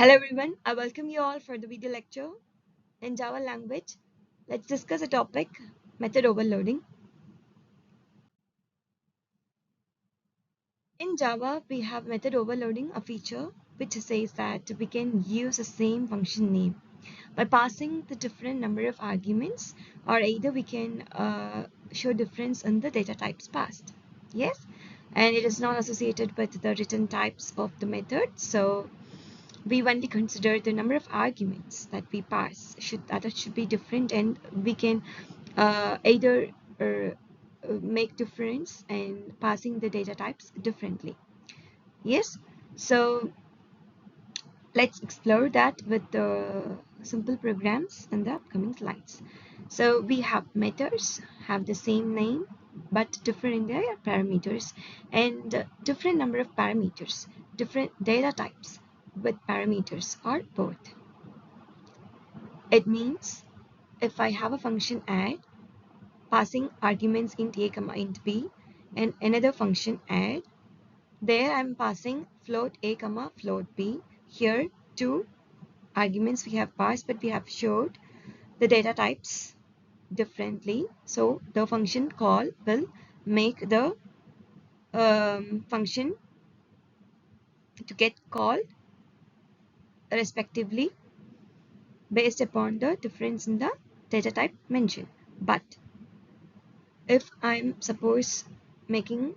Hello everyone, I welcome you all for the video lecture in Java language. Let's discuss a topic, method overloading. In Java, we have method overloading, a feature which says that we can use the same function name by passing the different number of arguments, or either we can show difference in the data types passed. Yes, and it is not associated with the written types of the method, so we only consider the number of arguments that we pass that should be different, and we can either make difference and passing the data types differently. Yes, so let's explore that with the simple programs in the upcoming slides. So we have methods have the same name but different in their parameters, and different number of parameters, different data types with parameters or both. It means if I have a function add passing arguments int a comma int b, and another function add, there I'm passing float a comma float b. Here two arguments we have passed, but we have showed the data types differently, so the function call will make the function to get called respectively based upon the difference in the data type mentioned. But if I'm suppose making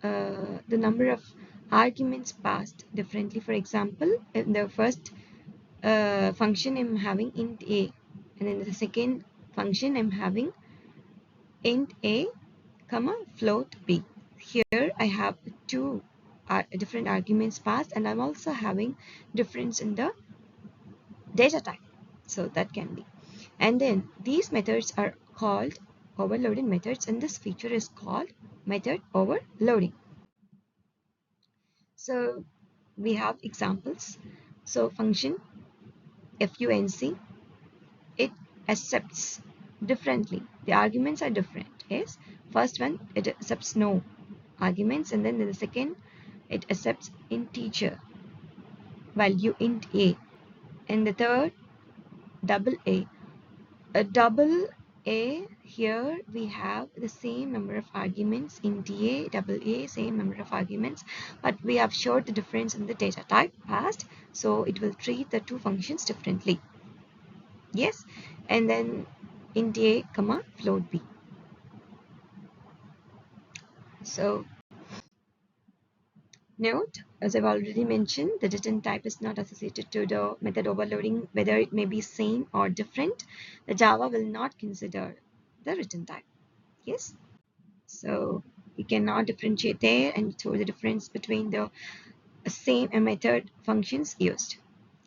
the number of arguments passed differently, for example, in the first function I'm having int a, and in the second function I'm having int a comma float b. Here I have two different arguments passed, and I'm also having difference in the data type, so that can be. And then these methods are called overloaded methods, and this feature is called method overloading. So we have examples. So function func, it accepts differently. The arguments are different. Yes, first one it accepts no arguments, and then the second it accepts integer value int a, and the third double a. A double a, here we have the same number of arguments int a, double a, same number of arguments, but we have showed the difference in the data type passed, so it will treat the two functions differently. Yes, and then int a comma float b. So note, as I've already mentioned, the written type is not associated to the method overloading, whether it may be same or different. The Java will not consider the written type. Yes, so you cannot differentiate there and show the difference between the same method functions used.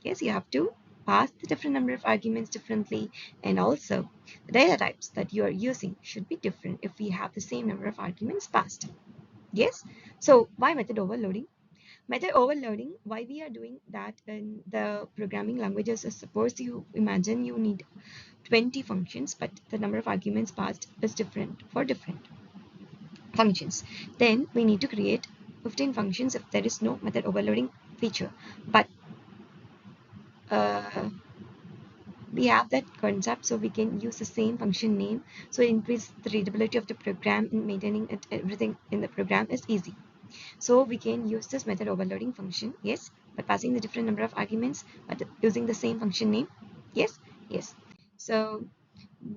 Yes, you have to pass the different number of arguments differently, and also the data types that you are using should be different if we have the same number of arguments passed. Yes, so why method overloading? Method overloading, why we are doing that in the programming languages is, suppose you imagine you need 20 functions, but the number of arguments passed is different for different functions. Then we need to create 15 functions if there is no method overloading feature. But uh, we have that concept, so we can use the same function name, so it increases the readability of the program, and maintaining it, everything in the program is easy. So we can use this method overloading function, yes, by passing the different number of arguments but using the same function name. Yes, yes. So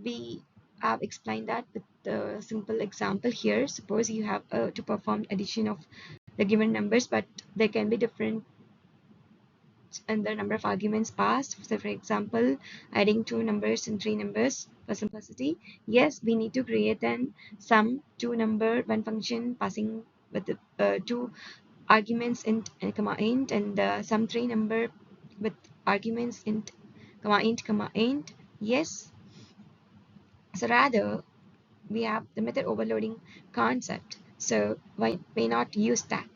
we have explained that with the simple example here. Suppose you have to perform addition of the given numbers, but there can be different and the number of arguments passed. So for example, adding two numbers and three numbers for simplicity. Yes, we need to create then some two number one function passing with the two arguments int comma int, and some three number with arguments int comma int comma int. Yes, so rather we have the method overloading concept, so why may not use that?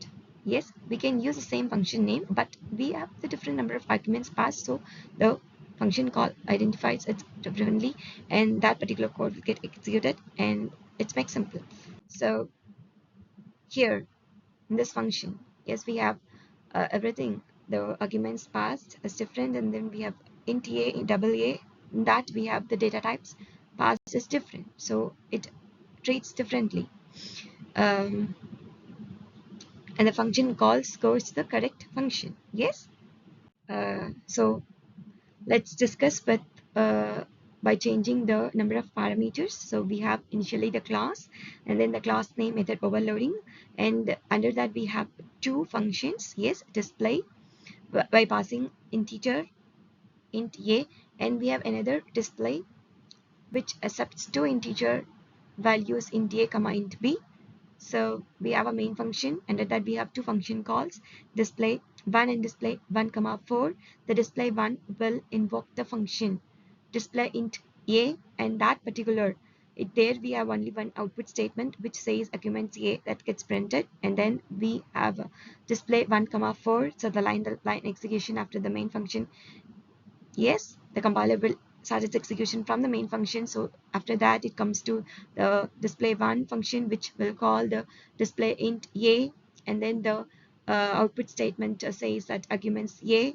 Yes, we can use the same function name, but we have the different number of arguments passed, so the function call identifies it differently, and that particular code will get executed, and it makes simple. So here in this function, yes, we have everything the arguments passed is different, and then we have int a, double a, in that we have the data types passed is different, so it treats differently. And the function calls scores the correct function. Yes. So let's discuss with by changing the number of parameters. So we have initially the class, and then the class name method overloading, and under that we have two functions. Yes, display by passing integer int a, and we have another display which accepts two integer values int a comma int b. So we have a main function, and at that we have two function calls, display 1 and display 1 comma 4. The display 1 will invoke the function display int a, and that particular there we have only one output statement which says arguments a that gets printed, and then we have display 1 comma 4. So the line execution after the main function. Yes, the compiler will start its execution from the main function. So after that it comes to the display one function, which will call the display int a, and then the output statement says that arguments a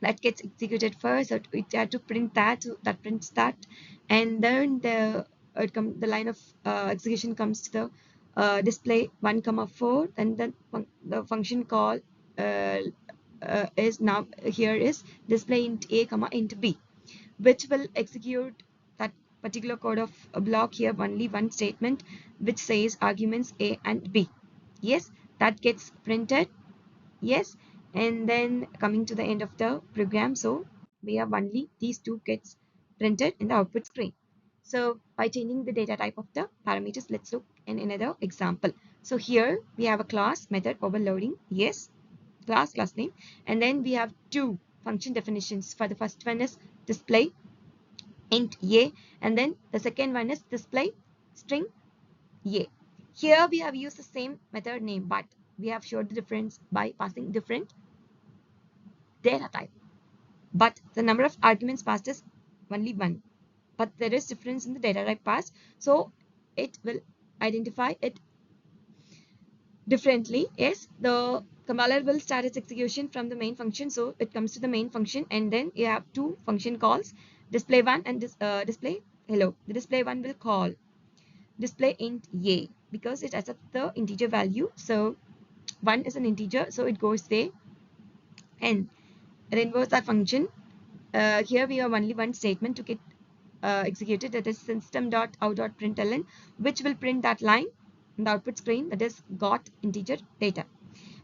that gets executed first, so it had to print that, so that prints that, and then the line of execution comes to the display 1 comma 4, and then the function call uh, is now here is display int a comma int b, which will execute that particular code of a block here only one statement which says arguments a and b. Yes, that gets printed. Yes, and then coming to the end of the program, so we have only these two gets printed in the output screen. So by changing the data type of the parameters, let's look in another example. So here we have a class method overloading. Yes, class name, and then we have two function definitions. For the first one is display int a, and then the second one is display string a. Here we have used the same method name, but we have showed the difference by passing different data type, but the number of arguments passed is only one, but there is difference in the data type passed, so it will identify it differently. Yes, the compiler will start its execution from the main function, so it comes to the main function, and then you have two function calls, display one and display hello. The display one will call display int a because it accepts the integer value, so one is an integer, so it goes there and it involves that function. Here we have only one statement to get executed, that is system.out.println, which will print that line in the output screen, that is got integer data.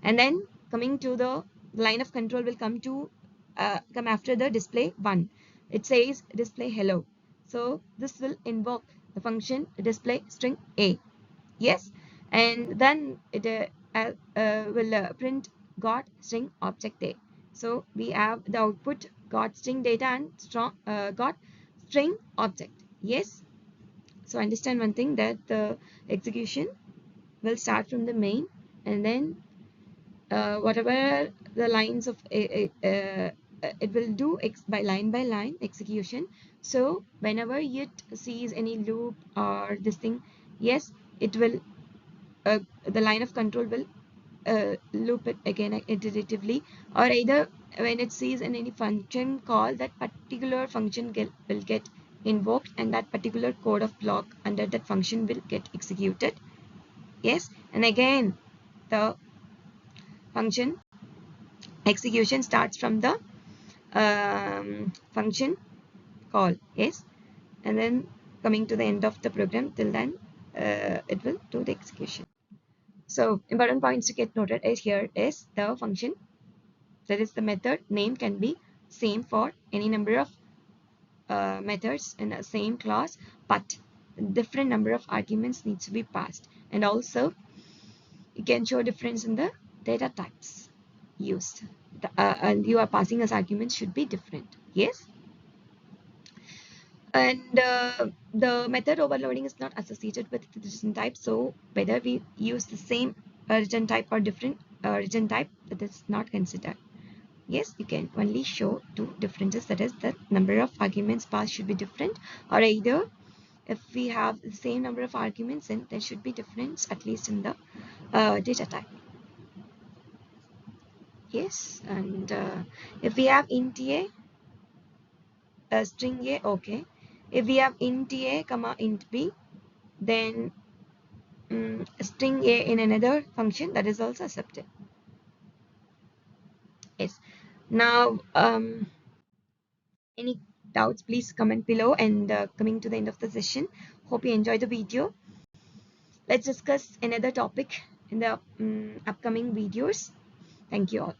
And then coming to the line of control will come after the display one. It says display hello, so this will invoke the function display string a. Yes, and then it will print got string object a. So we have the output got string data and got string object. Yes, so understand one thing, that the execution will start from the main, and then whatever the lines of it will do by line execution. So whenever it sees any loop or this thing, yes, it will the line of control will loop it again iteratively, or either when it sees in any function call, that particular function will get invoked, and that particular code of block under that function will get executed. Yes, and again the function execution starts from the function call. Yes, and then coming to the end of the program, till then it will do the execution. So important points to get noted is here is the function, that is the method name can be same for any number of methods in the same class, but different number of arguments needs to be passed, and also you can show difference in the data types used, and you are passing as arguments should be different. Yes, and the method overloading is not associated with the return type, so whether we use the same return type or different return type, that is not considered. Yes, you can only show two differences, that is the number of arguments passed should be different, or either if we have the same number of arguments, then there should be difference at least in the data type. Yes, and if we have int a, string a, okay. If we have int a comma int b, then string a in another function, that is also accepted. Yes. Now, any doubts, please comment below. And coming to the end of the session, hope you enjoyed the video. Let's discuss another topic in the upcoming videos. Thank you all.